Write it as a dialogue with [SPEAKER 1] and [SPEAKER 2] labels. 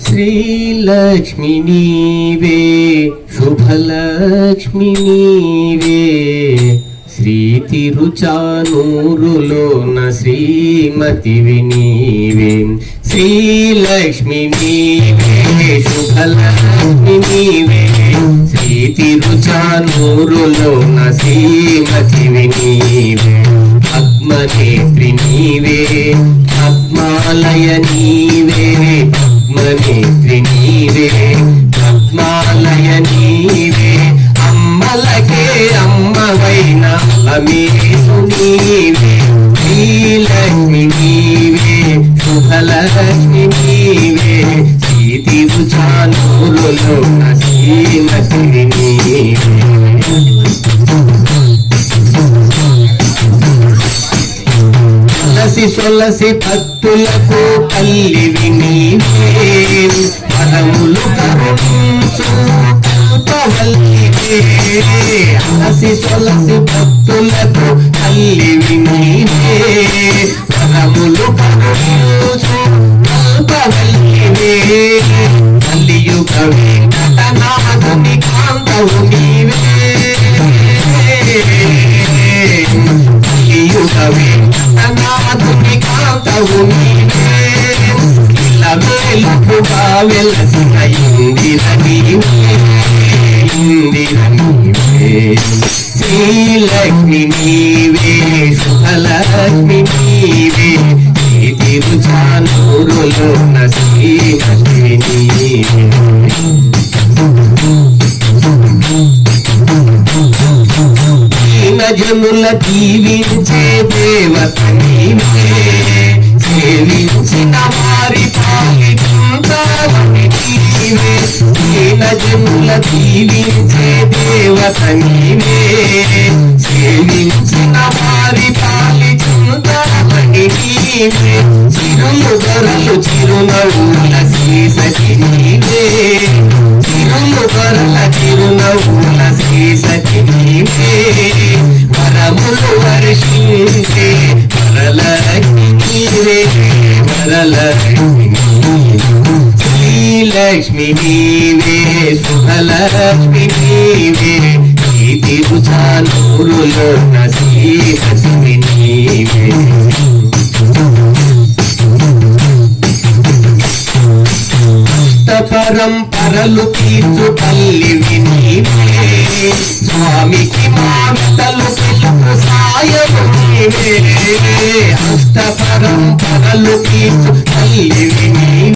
[SPEAKER 1] శ్రీలక్ష్మి నీవే శుభలక్ష్మి నీవే శ్రీ తిరుచానూరులోన శ్రీమతివి నీవే శ్రీలక్ష్మి నీవే శుభలక్ష్మి నీవే శ్రీ తిరుచానూరులోన శ్రీమతివి నీవే పద్మనేత్రి నీవే పద్మాలయ నీవే పద్మనేత్రి నీవే పద్మాలయ నీవే అమ్మలకే అమ్మవైన అమేసు నీవే శ్రీలక్ష్మి నీవే శుభలక్ష్మి నీవే శ్రీ తిరుచానూరులోన శ్రీమతివి నీవే సొలసి భక్తులకు తల్లివి నీవే వరములు కరుణించు కల్పవల్లివే అలసి సొలసి భక్తులకు తల్లివి నీవే వరములు కరుణించు కల్పవల్లివే కలియుగ వెంకటనాథుని కాంతవు నీవే కలియుగ వెంకటనాథుని కాంతవు నీవే ఇలా మేలుగా వెలసిన ఇందిర నీవే ఇందిర నీవే శ్రీలక్ష్మి నీవే శుభలక్ష్మి నీవే శ్రీ తిరుచానూరులోన శ్రీమతివి నీవే జనుల దీవించే దేవత నీవే సేవించిన వారి పాలించాలని నీవే జనుల దీవించే దేవత నీవే సేవించిన వారి పాలించాలని నీవే చిరులు ధరలు చిరునవ్వుల శ్రీసతి నీవే చిరులు ధరల చిరునవ్వుల శ్రీసతి నీవే వరములు వర్షించే వరలక్ష్మి నీవే వరలక్ష్మి శ్రీలక్ష్మి నీవే శుభలక్ష్మి నీవే శ్రీ తిరుచానూరులోన శ్రీమతివి నీవే పరంపరలు తీర్చు తల్లివి నీవే స్వామికి మాటలు పిలుపు సాయము నీవే అష్ట పరంపరలు తీర్చు తల్లివి నీవే